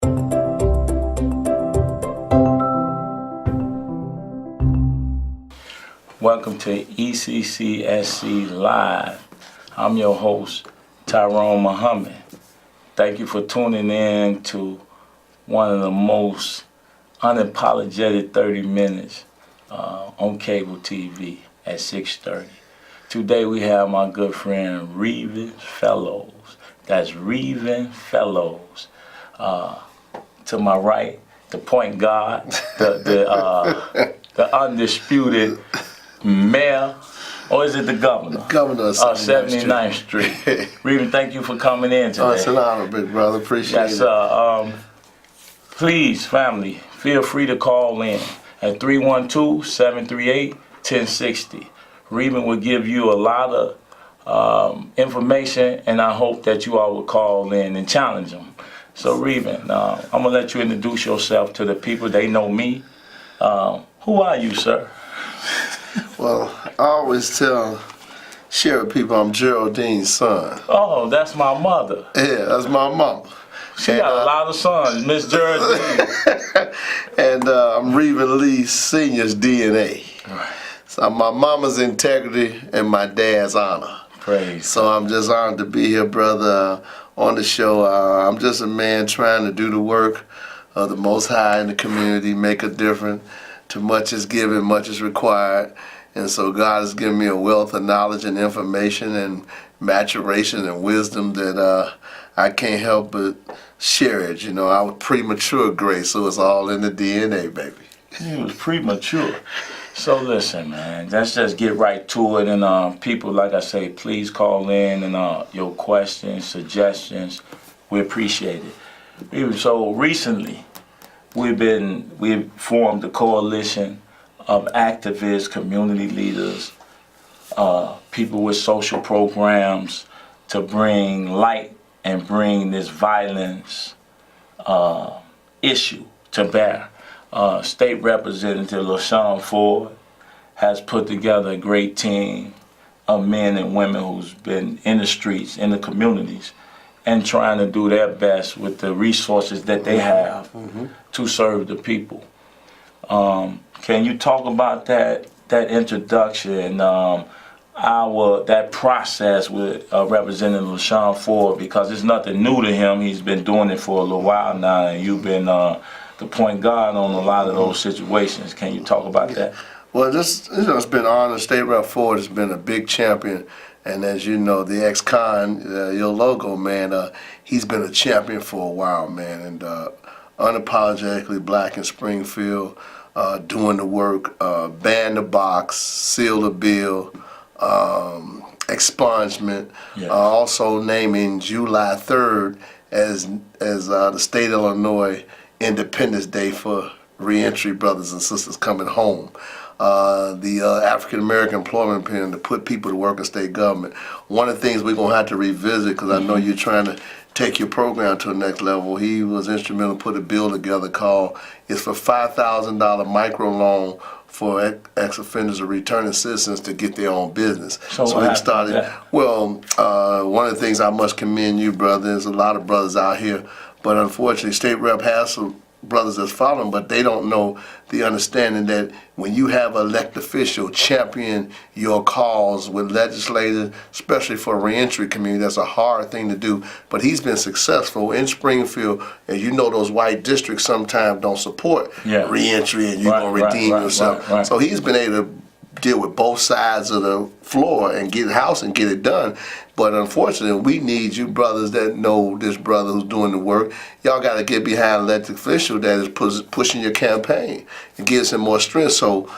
Welcome to ECCSC Live. I'm your host, Tyrone Muhammad. Thank you for tuning in to one of the most unapologetic 30 minutes on cable TV at 6:30. Today we have my good friend Revin Fellows. That's Revin Fellows. To my right, the point guard, the undisputed mayor, or is it the governor? Governor of 79th Street. Revin, thank you for coming in today. Oh, it's an honor, big brother. Appreciate it. Please, family, feel free to call in at 312-738-1060. Revin will give you a lot of information, and I hope that you all will call in and challenge him. So, Revin, I'm going to let you introduce yourself to the people. They know me. Who are you, sir? Well, I always share with people I'm Geraldine's son. Oh, that's my mother. Yeah, that's my mama. She got a lot of sons, Miss Geraldine. And I'm Revin Lee Sr.'s DNA. Right. So my mama's integrity and my dad's honor. Praise. So I'm just honored to be here, brother, on the show. I'm just a man trying to do the work of the Most High in the community, make a difference. Too much is given, much is required. And so God has given me a wealth of knowledge and information and maturation and wisdom that I can't help but share it. You know, I was premature, Grace, so it's all in the DNA, baby. You was premature. So listen, man, let's just get right to it. And people, like I say, please call in and your questions, suggestions. We appreciate it. So recently, we've formed a coalition of activists, community leaders, people with social programs to bring light and bring this violence issue to bear. State Representative LaShawn Ford has put together a great team of men and women who's been in the streets, in the communities, and trying to do their best with the resources that they have to serve the people. Can you talk about that introduction, that process with Representative LaShawn Ford, because it's nothing new to him. He's been doing it for a little while now, and you've been the point guard on a lot of those situations. Can you talk about that? Well, it's been an honor. State Rep Ford has been a big champion. And as you know, the ex-con, your logo, man, he's been a champion for a while, man. And unapologetically black in Springfield, doing the work, ban the box, seal the bill, expungement, yes. Also naming July 3rd as the state of Illinois Independence Day for reentry brothers and sisters coming home. The African American Employment Plan to put people to work in state government. One of the things we're going to have to revisit, because I know you're trying to take your program to the next level. He was instrumental to put a bill together called, it's for $5,000 microloan for ex-offenders or returning citizens to get their own business. So we started, well, one of the things I must commend you, brother, there's a lot of brothers out here, but unfortunately State Rep has some brothers that's following, but they don't know the understanding that when you have an elected official champion your cause with legislators, especially for a reentry community, that's a hard thing to do. But he's been successful in Springfield, and you know those white districts sometimes don't support reentry, and you're going to redeem yourself. So he's been able to deal with both sides of the floor and get the house and get it done. But unfortunately, we need you brothers that know this brother who's doing the work. Y'all got to get behind an elected official that is pushing your campaign and gives him more strength. So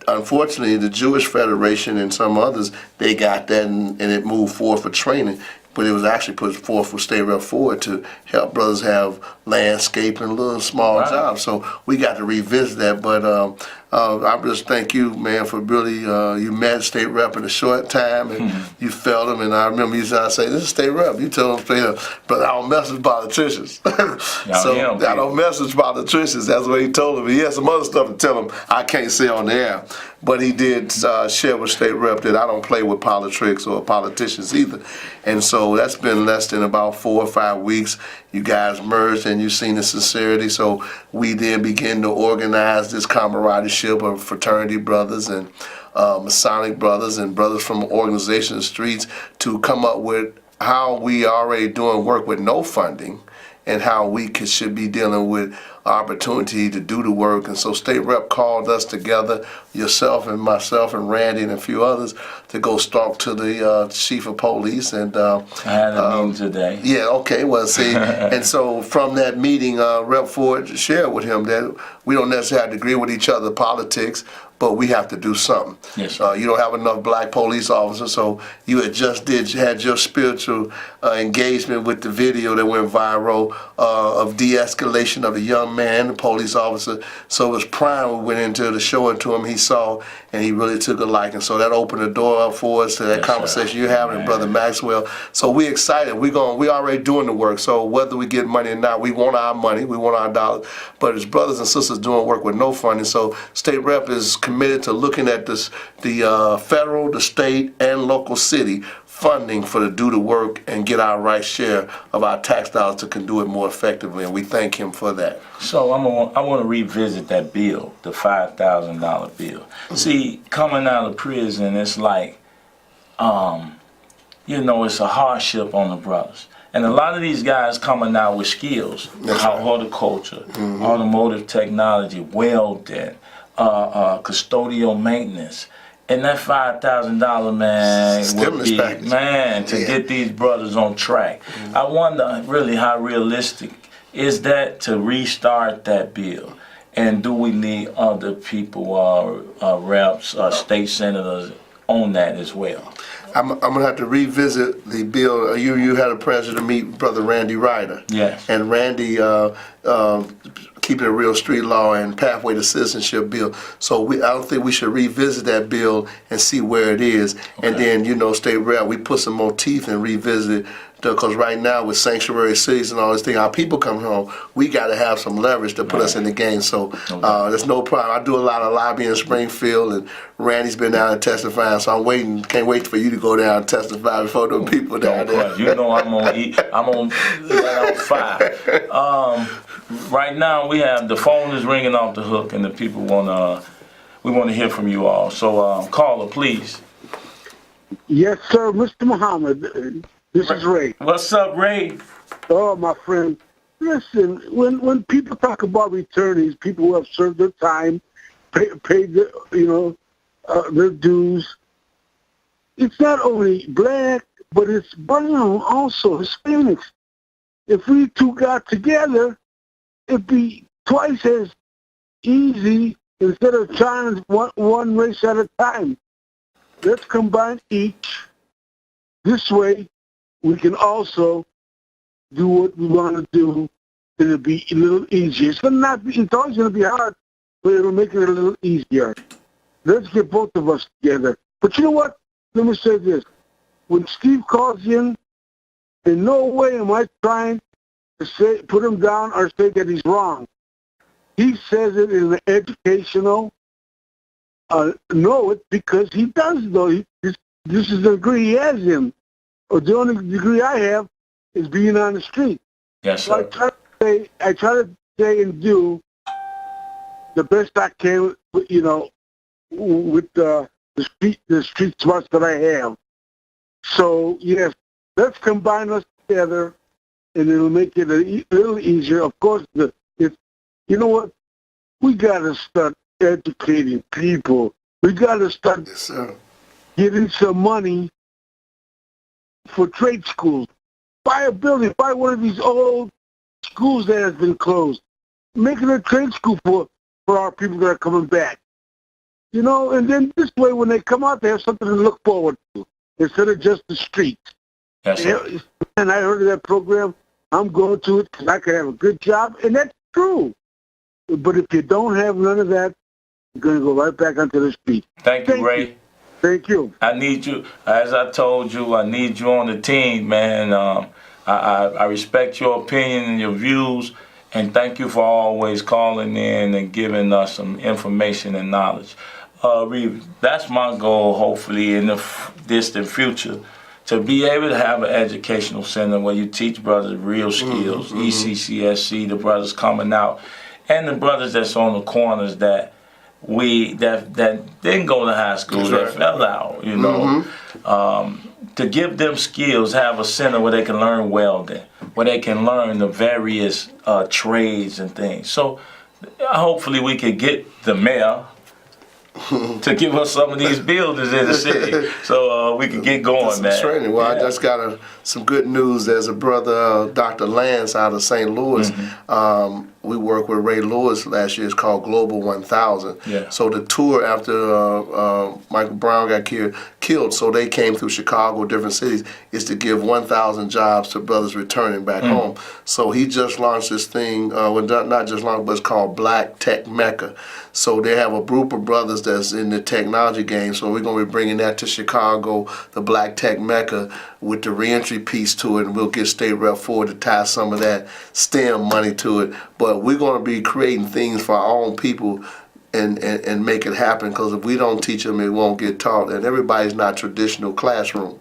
unfortunately, the Jewish Federation and some others, they got that and it moved forward for training. But it was actually put forth for State Rep Ford to help brothers have landscaping and little small jobs. So we got to revisit that. But I just thank you, man, for really, you met State Rep in a short time, and you felt him, and I remember you trying to say, this is State Rep. You told him straight up, but I don't mess with politicians. So I don't mess with politicians. That's what he told him. He had some other stuff to tell him I can't say on the air. But he did share with State Rep that I don't play with politics or politicians either. And so that's been less than about 4 or 5 weeks. You guys merged and you've seen the sincerity. So we then begin to organize this camaraderie of fraternity brothers and Masonic brothers and brothers from organization streets to come up with how we are already doing work with no funding and how we should be dealing with opportunity to do the work. And so State Rep called us together, yourself and myself and Randy and a few others, to go talk to the chief of police. And I had a meeting today. Yeah, okay, well, see, and so from that meeting, Rep Ford shared with him that we don't necessarily have to agree with each other politics, but we have to do something. Yes, you don't have enough black police officers, so you had your spiritual engagement with the video that went viral of de-escalation of a young man, the police officer. So it was prime. We went into to show it to him. He saw, and he really took a liking. So that opened the door up for us to that conversation you're having, and Brother Maxwell. So we excited. We already doing the work. So whether we get money or not, we want our money, we want our dollars. But as brothers and sisters doing work with no funding, so State Rep is committed to looking at this, the federal, the state, and local city funding for to do the work and get our right share of our tax dollars to can do it more effectively, and we thank him for that. So I want to revisit that bill, the $5,000 bill. See, coming out of prison, it's like, it's a hardship on the brothers. And a lot of these guys coming out with skills, horticulture, automotive technology, welding, custodial maintenance. And that $5,000, man, would be, to get these brothers on track. I wonder really how realistic is that to restart that bill? And do we need other people, reps, state senators on that as well? I'm going to have to revisit the bill. You had a pleasure to meet Brother Randy Ryder. Yes. And Randy, keeping it real street law and pathway to citizenship bill. So I don't think we should revisit that bill and see where it is. Okay. And then, State Rep, we put some more teeth and revisit it. Because right now with sanctuary cities and all this thing, our people come home, we got to have some leverage to put us in the game. So there's no problem. I do a lot of lobbying in Springfield, and Randy's been down and testifying. So I'm waiting, can't wait for you to go down and testify before the people down there. You know I'm on fire. Right now we have the phone is ringing off the hook, and the people we want to hear from you all. So caller, please. Yes, sir, Mr. Muhammad. This is Ray. What's up, Ray? Oh, my friend. Listen, when people talk about returnees, people who have served their time, paid their dues, it's not only black, but it's brown also, Hispanics. If we two got together, it'd be twice as easy instead of trying one race at a time. Let's combine each. This way, we can also do what we want to do, and it'll be a little easier. It's always going to be hard, but it'll make it a little easier. Let's get both of us together. But you know what? Let me say this. When Steve calls in no way am I trying to put him down or say that he's wrong. He says it in an educational note because he does, though. This is the degree he has in. Or the only degree I have is being on the street. Yes, sir. So I try to say and do the best I can, with the street smarts that I have. So yes, let's combine us together, and it'll make it a little easier. Of course, you know what? We gotta start educating people. We gotta start getting some money for trade schools. Buy a building, buy one of these old schools that has been closed. Make it a trade school for our people that are coming back. And then this way when they come out, they have something to look forward to instead of just the streets. Yes, sir. And I heard of that program. I'm going to it because I can have a good job, and that's true. But if you don't have none of that, going to go right back onto the street. Thank you, Ray. Thank you. I need you, as I told you, I need you on the team, man. I respect your opinion and your views, and thank you for always calling in and giving us some information and knowledge. That's my goal, hopefully, in the distant future, to be able to have an educational center where you teach brothers real skills, ECCSC, the brothers coming out, and the brothers that's on the corners that didn't go to high school, that fell out, you know. To give them skills, have a center where they can learn welding, where they can learn the various trades and things. So hopefully we could get the mayor to give us some of these buildings in the city, so we can get going, man. Training. Well, I just got some good news. There's a brother, Dr. Lance, out of St. Louis. We worked with Ray Lewis last year. It's called Global 1000. Yeah. So the tour after Michael Brown got killed, so they came through Chicago, different cities, is to give 1,000 jobs to brothers returning back home. So he just launched this thing, well, not just launched, but it's called Black Tech Mecca. So they have a group of brothers that's in the technology game. So we're going to be bringing that to Chicago, the Black Tech Mecca, with the reentry piece to it, and we'll get State Rep Ford to tie some of that STEM money to it. But we're going to be creating things for our own people and make it happen, because if we don't teach them, it won't get taught. And everybody's not traditional classroom.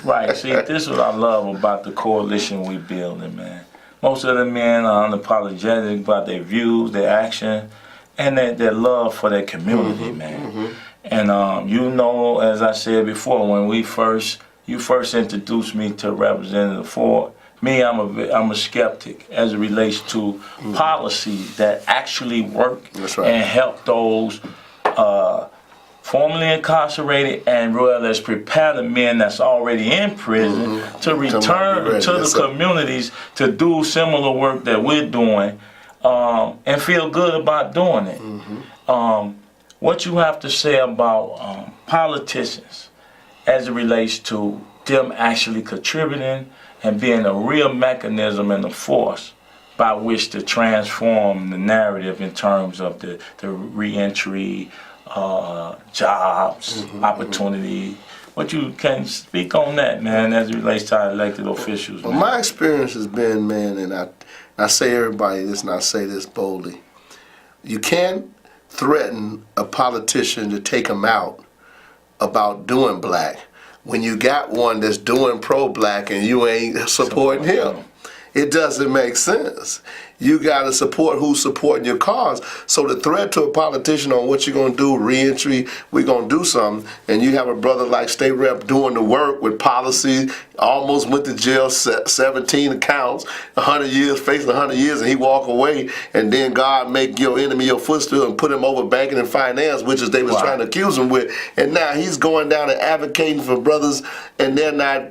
Right. See, this is what I love about the coalition we building, man. Most of the men are unapologetic about their views, their action, and their love for their community, man. And you know, as I said before, when you first introduced me to Representative Ford, me, I'm a skeptic as it relates to policies that actually work and help those formerly incarcerated, and well as prepare the men that's already in prison to return to the communities to do similar work that we're doing, and feel good about doing it. What you have to say about politicians as it relates to them actually contributing and being a real mechanism and a force by which to transform the narrative in terms of the reentry, jobs, opportunity. What you can speak on that, man, as it relates to our elected officials? Well, my experience has been, man, and I say everybody this, and I say this boldly: you can't threaten a politician to take him out about doing black when you got one that's doing pro-black and you ain't supporting him. It doesn't make sense. You got to support who's supporting your cause. So the threat to a politician on what you're going to do, reentry, we're going to do something, and you have a brother like State Rep doing the work with policy, almost went to jail, 17 accounts, 100 years, facing 100 years, and he walk away, and then God make your enemy your footstool and put him over banking and finance, which is they was trying to accuse him with. And now he's going down and advocating for brothers, and they're not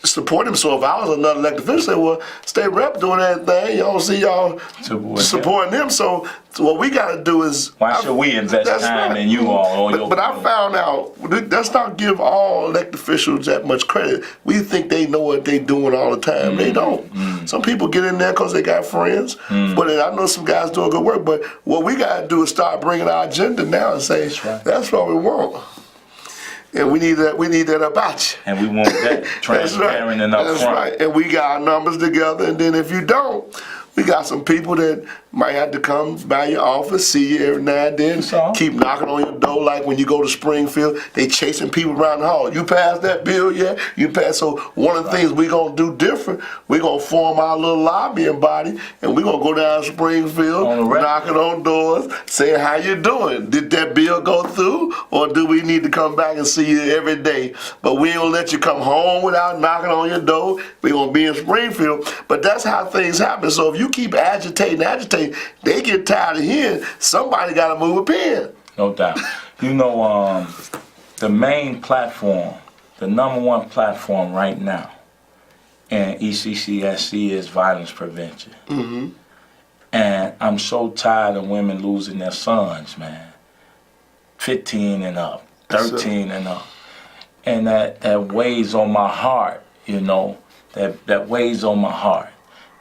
support him. So if I was another elected official, say, well, State Rep doing that thing, you don't see y'all supporting them. So what we got to do is, why should we invest time in you all? But I found out, let's not give all elected officials that much credit. We think they know what they doing all the time. They don't. Some people get in there because they got friends, but I know some guys doing good work. But what we got to do is start bringing our agenda now and say, that's what we want. And we need that about you. And we want that transparent and upfront. That's right. And we got our numbers together. And then if you don't, we got some people that might have to come by your office, see you every now and then, keep knocking on your door like when you go to Springfield. They chasing people around the hall. You passed that bill yet? You passed. So one of the things we're going to do different, we're going to form our little lobbying body, and we're going to go down to Springfield, knocking on doors, saying, how you doing? Did that bill go through? Or do we need to come back and see you every day? But we ain't going to let you come home without knocking on your door. We're going to be in Springfield. But that's how things happen. So if you keep agitating, they get tired of hearing somebody got to move a pen. No doubt. You know, the main platform, the number one platform right now in ECCSC is violence prevention. And I'm so tired of women losing their sons, man. 15 and up, 13 and up. And that weighs on my heart, you know, that weighs on my heart.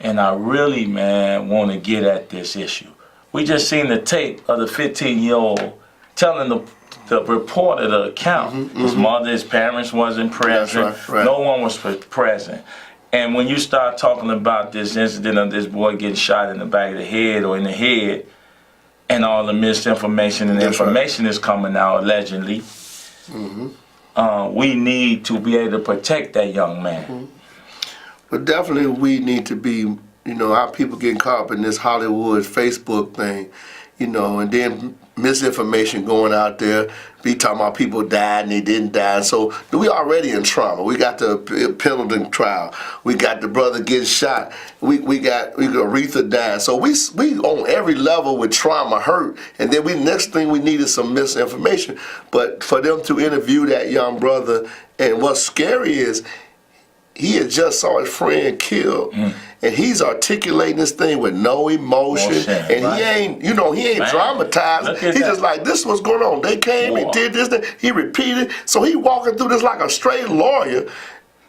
And I really, man, want to get at this issue. We just seen the tape of the 15-year-old telling the reporter the account. His mother, his parents wasn't present. That's right. No one was present. And when you start talking about this incident of this boy getting shot in the back of the head or in the head, and all the misinformation and information is coming out allegedly, we need to be able to protect that young man. But definitely we need to be, our people getting caught up in this Hollywood Facebook thing, and then misinformation going out there, be talking about people died and they didn't die. So we already in trauma. We got the Pendleton trial. We got the brother getting shot. We got Aretha died. So we on every level with trauma, hurt, and then next thing we need is some misinformation. But for them to interview that young brother, and what's scary is he had just saw his friend killed, and he's articulating this thing with no emotion, and he ain't dramatized. He's just like, this is what's going on. They came and did this. He repeated. So he walking through this like a straight lawyer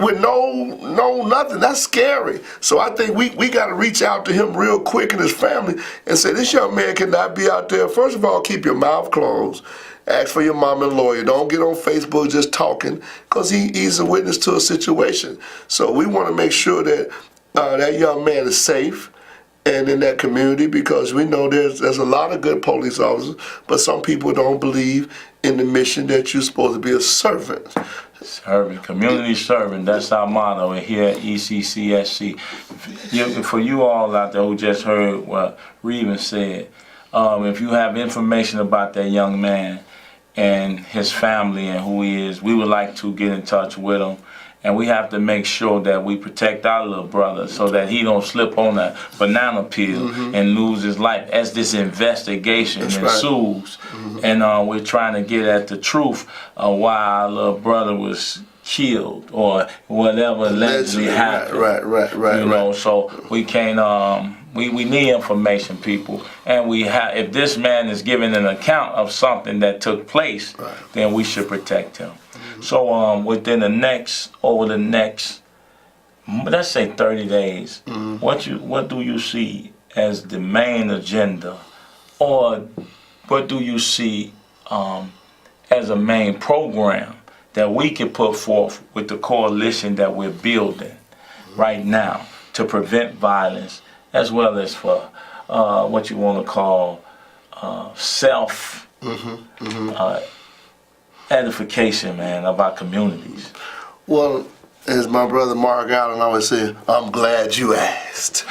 with no nothing. That's scary. So I think we got to reach out to him real quick and his family and say, this young man cannot be out there. First of all, keep your mouth closed. Ask for your mom and lawyer. Don't get on Facebook just talking, because he's a witness to a situation. So we want to make sure that that young man is safe and in that community, because we know there's a lot of good police officers, but some people don't believe in the mission that you're supposed to be a servant. Serving, community serving, that's our motto here at ECCSC. For you all out there who just heard what Revin said, if you have information about that young man and his family and who he is, we would like to get in touch with him. And we have to make sure that we protect our little brother so that he don't slip on that banana peel and lose his life as this investigation ensues. And we're trying to get at the truth of why our little brother was killed or whatever allegedly happened. Right. So we can't, we need information, people. And if this man is giving an account of something that took place, then we should protect him. So over the next, let's say 30 days, what do you see as the main agenda, or what do you see as a main program that we can put forth with the coalition that we're building right now to prevent violence, as well as for what you want to call self edification, man, of our communities? Well, as my brother Mark Allen always said, I'm glad you asked.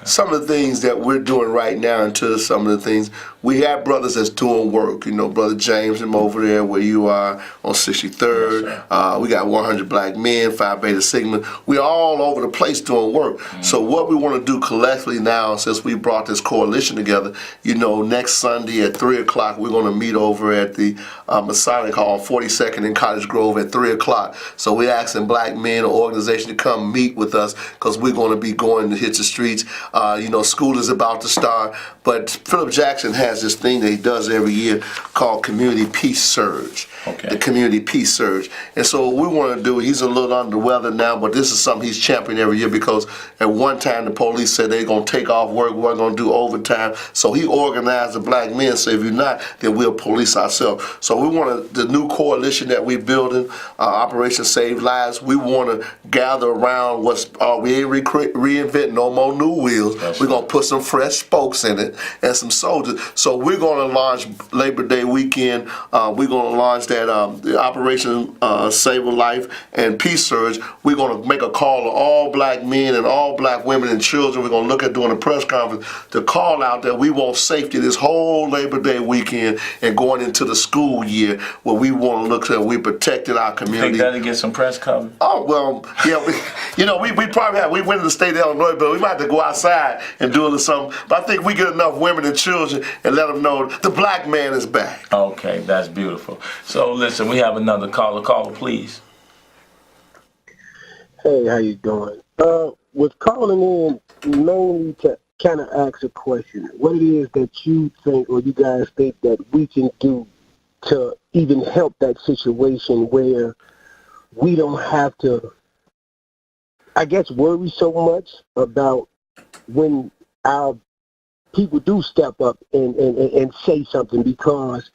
Some of the things that we're doing right now, into some of the things, we have brothers that's doing work. Brother James, him over there where you are on 63rd. Yes, we got 100 Black Men, Phi Beta Sigma. We're all over the place doing work. So what we want to do collectively now, since we brought this coalition together, next Sunday at 3 o'clock, we're going to meet over at the Masonic Hall, 42nd in Cottage Grove at 3 o'clock. So we're asking Black men or organization to come meet with us, because we're going to be going to hit the streets. School is about to start, but Philip Jackson has this thing that he does every year called Community Peace Surge. The Community Peace Surge. And so what we want to do, he's a little under the weather now, but this is something he's championing every year, because at one time the police said they're going to take off work, we're going to do overtime. So he organized the Black men, so if you're not, then we'll police ourselves. So we want the new coalition that we're building, Operation Save Lives, we want to gather around we ain't reinvent no more new wheels. We're going to put some fresh spokes in it and some soldiers. So we're going to launch Labor Day weekend. We're going to launch that the Operation Save a Life and Peace Surge. We're going to make a call to all Black men and all Black women and children. We're going to look at doing a press conference to call out that we want safety this whole Labor Day weekend and going into the school year, where we want to look at we protected our community. Think that'll get some press coverage? Oh, well, yeah, we probably have. We went to the state of Illinois, but we might have to go outside and do a little something. But I think we get enough women and children and let them know the Black man is back. Okay, that's beautiful. So listen, we have another caller. Caller, please. Hey, how you doing? Was calling in mainly to kind of ask a question. What it is that you think, or you guys think, that we can do to even help that situation where we don't have to, I guess, worry so much about when our people do step up and say something, because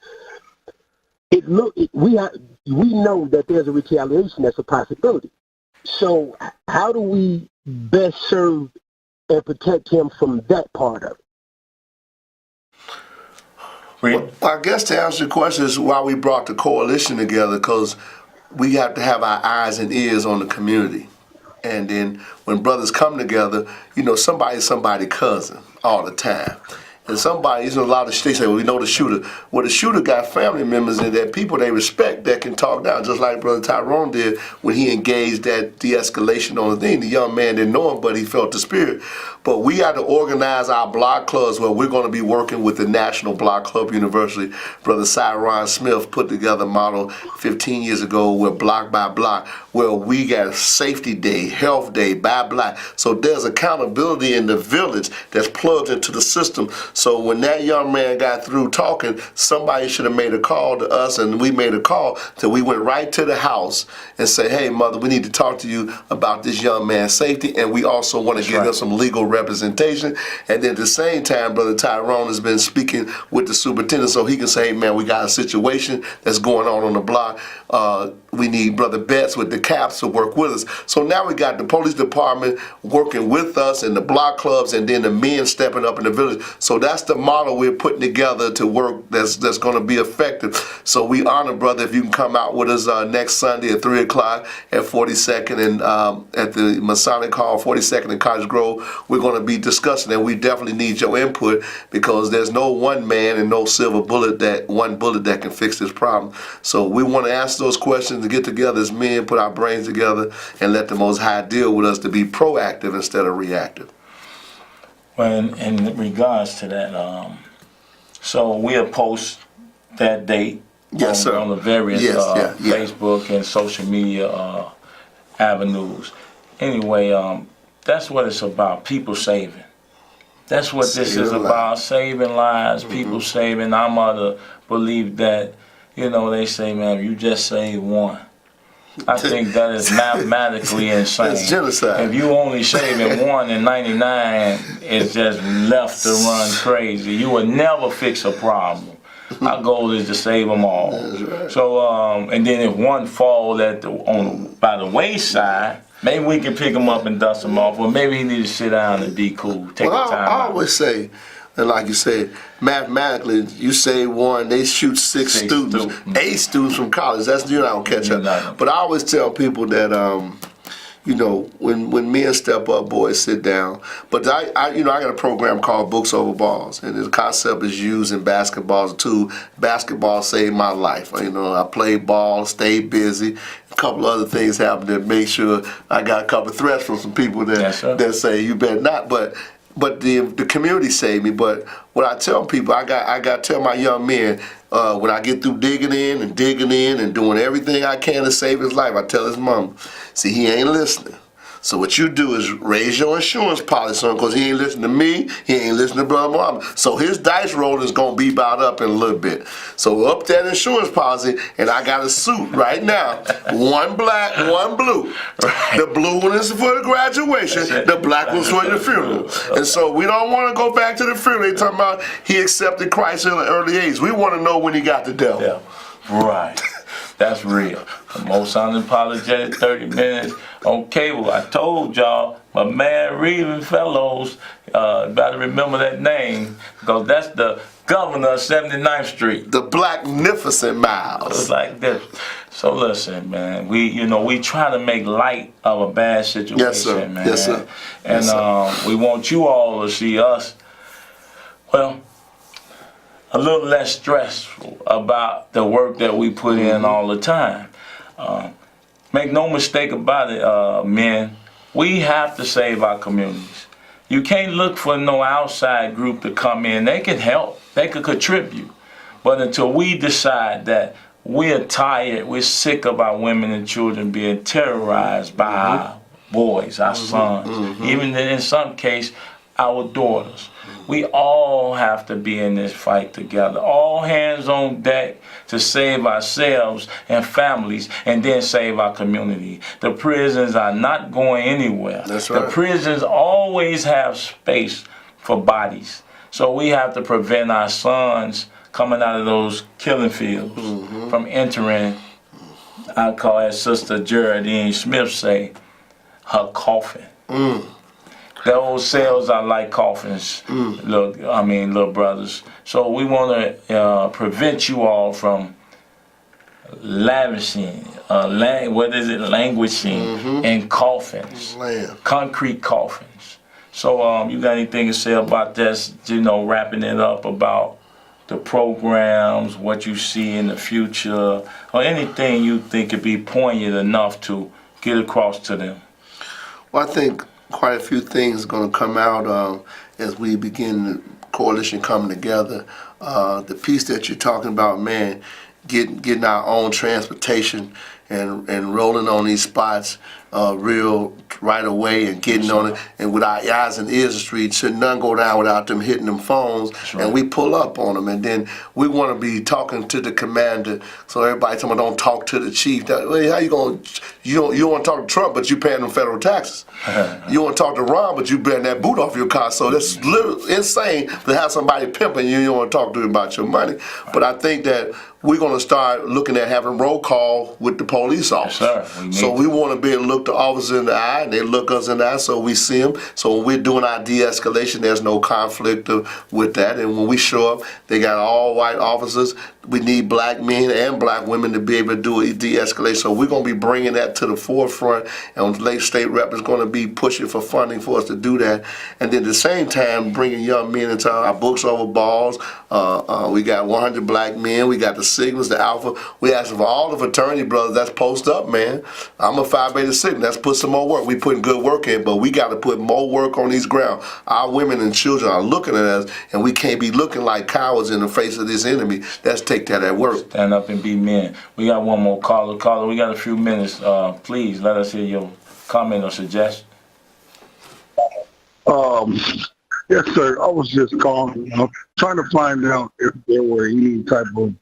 we know that there's a retaliation that's a possibility. So how do we best serve and protect him from that part of it? Well, I guess to answer your question is why we brought the coalition together, because we have to have our eyes and ears on the community. And then when brothers come together, somebody's somebody's cousin all the time. And somebody, a lot of states say, well, we know the shooter. Well, the shooter got family members and that people they respect that can talk down, just like Brother Tyrone did when he engaged that de-escalation on the thing. The young man didn't know him, but he felt the spirit. But we got to organize our block clubs where we're going to be working with the National Block Club University. Brother Cyron Smith put together a model 15 years ago where block by block, where we got safety day, health day, by block. So there's accountability in the village that's plugged into the system. So when that young man got through talking, somebody should have made a call to us, and we made a call. So we went right to the house and said, hey, mother, we need to talk to you about this young man's safety, and we also want to give him some legal representation. And then at the same time, Brother Tyrone has been speaking with the superintendent so he can say, hey, man, we got a situation that's going on the block. We need Brother Betts with the CAPS to work with us. So now we got the police department working with us and the block clubs, and then the men stepping up in the village. So that's the model we're putting together to work that's going to be effective. So we honor, brother, if you can come out with us next Sunday at 3 o'clock at 42nd and at the Masonic Hall, 42nd and Cottage Grove. We're going to be discussing, and we definitely need your input, because there's no one man and no silver bullet that can fix this problem. So we want to ask those questions, to get together as men, put our brains together, and let the Most High deal with us to be proactive instead of reactive. Well, in regards to that, so we'll post that date on the various Facebook and social media avenues. Anyway, that's what it's about, people saving. That's what this is about, saving lives, people saving. I'm of the belief that, they say, man, you just save one. I think that is mathematically insane. That's genocide. If you only saving one and 99 is just left to run crazy, you will never fix a problem. Our goal is to save them all. That's right. So, and then if one fall by the wayside, maybe we can pick him up and dust him off, or maybe he need to sit down and be cool, take a time out. I always say, and like you said, mathematically, you save one, they shoot six students, 8 students from college. That's not gonna catch up. But I always tell people that, when men step up, boys sit down. But I got a program called Books Over Balls, and the concept is used in basketball as a tool. Basketball saved my life. I played ball, stayed busy. A couple other things happened to make sure I got a couple of threats from some people that say you better not. But the community saved me. But what I tell people, I got to tell my young men, when I get through digging in and doing everything I can to save his life, I tell his mom, see, he ain't listening. So what you do is raise your insurance policy on him, because he ain't listening to me, he ain't listening to Brother Muhammad. So his dice roll is going to be bowed up in a little bit. So up that insurance policy, and I got a suit right now, one black, one blue. Right. The blue one is for the graduation, the black one's for the funeral. And so we don't want to go back to the funeral. They talking about he accepted Christ in an early age. We want to know when he got the devil. Yeah. Right. That's real. The most unapologetic 30 minutes on cable. I told y'all, my man Revin Fellows, better remember that name, because that's the governor of 79th Street. The Blacknificent Miles. It's like this. So listen, man, we try to make light of a bad situation, yes, sir. Man. Yes, sir. And yes, sir. We want you all to see us, a little less stressful about the work that we put in all the time. Make no mistake about it, men, we have to save our communities. You can't look for no outside group to come in. They can help, they could contribute. But until we decide that we're tired, we're sick of our women and children being terrorized by our boys, our sons, even in some case, our daughters. We all have to be in this fight together. All hands on deck to save ourselves and families, and then save our community. The prisons are not going anywhere. That's right. The prisons always have space for bodies. So we have to prevent our sons coming out of those killing fields from entering, I call it Sister Geraldine Smith say, her coffin. Those cells are like coffins, little brothers. So we want to prevent you all from lavishing, languishing in coffins, concrete coffins. So you got anything to say about this, wrapping it up about the programs, what you see in the future, or anything you think could be poignant enough to get across to them? Well, I think quite a few things are going to come out as we begin the coalition coming together. The piece that you're talking about, man, getting our own transportation and rolling on these spots real right away and getting on it, and with our eyes and ears the street, should none go down without them hitting them phones, and we pull up on them, and then we want to be talking to the commander. So everybody talking about don't talk to the chief. How you going? You don't want to talk to Trump, but you paying them federal taxes. You want to talk to Ron, but you bearing that boot off your car. So that's literally insane to have somebody pimping you. You don't want to talk to him about your money. But I think that we're going to start looking at having roll call with the police officers. So we want to be able to look the officers in the eye, and they look us in the eye, so we see them. So when we're doing our de-escalation, there's no conflict with that. And when we show up, they got all white officers. We need black men and black women to be able to do a de-escalation. So we're going to be bringing that to the forefront, and late state rep is going to be pushing for funding for us to do that. And then at the same time, bringing young men into our books over balls. We got 100 black men. We got the Signals, the Alpha. We asking for all the fraternity brothers that's post up, man. I'm a Phi Beta Sigma. Let's put some more work. We putting good work in, but we got to put more work on these ground. Our women and children are looking at us, and we can't be looking like cowards in the face of this enemy. Let's take that at work. Stand up and be men. We got one more caller. Caller, we got a few minutes. Please let us hear your comment or suggestion. Yes, sir. I was just calling, trying to find out if there were any type of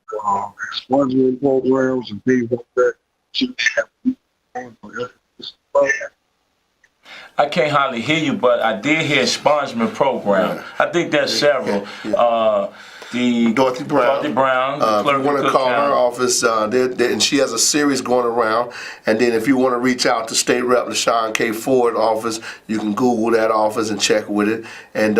expungement programs and things like that. I can't hardly hear you, but I did hear expungement program. I think there's several. The Dorothy Brown. The clerk, if you want to call her office, and she has a series going around. And then if you want to reach out to State Rep LaShawn K. Ford office, you can Google that office and check with it. And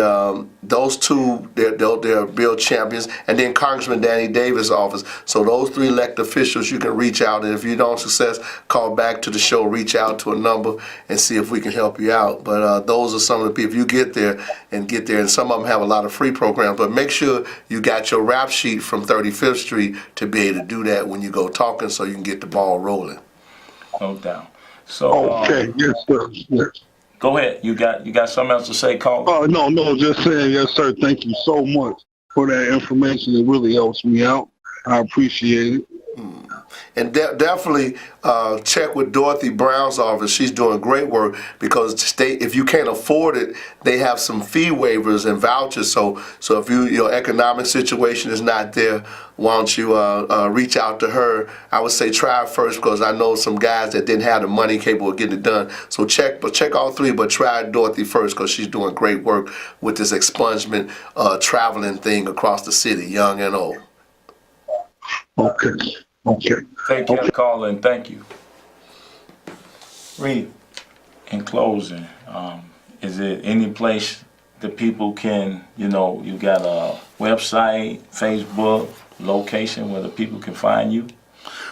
those two, they're bill champions. And then Congressman Danny Davis' office. So those three elected officials, you can reach out. And if you don't success, call back to the show, reach out to a number, and see if we can help you out. But those are some of the people. If you get there, and some of them have a lot of free programs. But make sure you got your rap sheet from 35th Street to be able to do that when you go talking, so you can get the ball rolling. No doubt. So okay, yes, sir. Yes. Go ahead. You got something else to say, Carl? Oh, no, just saying, yes, sir. Thank you so much for that information. It really helps me out. I appreciate it. And definitely check with Dorothy Brown's office. She's doing great work, because if you can't afford it, they have some fee waivers and vouchers. So if your economic situation is not there, why don't you reach out to her? I would say try it first, because I know some guys that didn't have the money capable of getting it done. So check all three, but try Dorothy first, because she's doing great work with this expungement traveling thing across the city, young and old. Okay. Take care, caller, and thank you. Reed, in closing, is there any place that people can, you got a website, Facebook, location where the people can find you?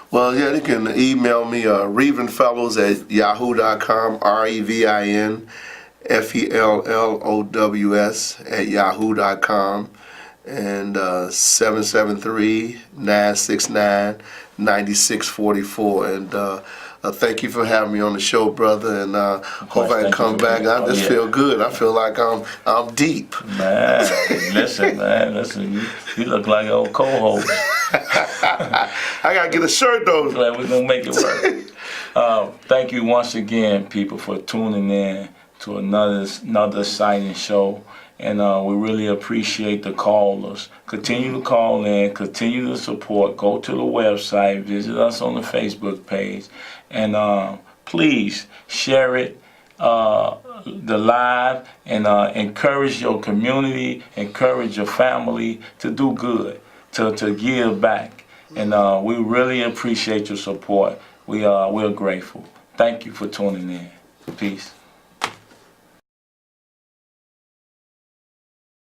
Well, yeah, they can email me, Revin Fellows at yahoo.com, RevinFellows at yahoo.com, and 773-969-9644. And thank you for having me on the show, brother, and hope I can come back. I just feel good. I feel like I'm deep. Man, listen, you look like an old co-host. I gotta get a shirt though. Glad we're gonna make it work. Thank you once again, people, for tuning in to another exciting show. And we really appreciate the callers. Continue to call in, continue to support. Go to the website, visit us on the Facebook page, and please share it, the live and encourage your community, encourage your family to do good, to give back. And we really appreciate your support. We're grateful. Thank you for tuning in. Peace.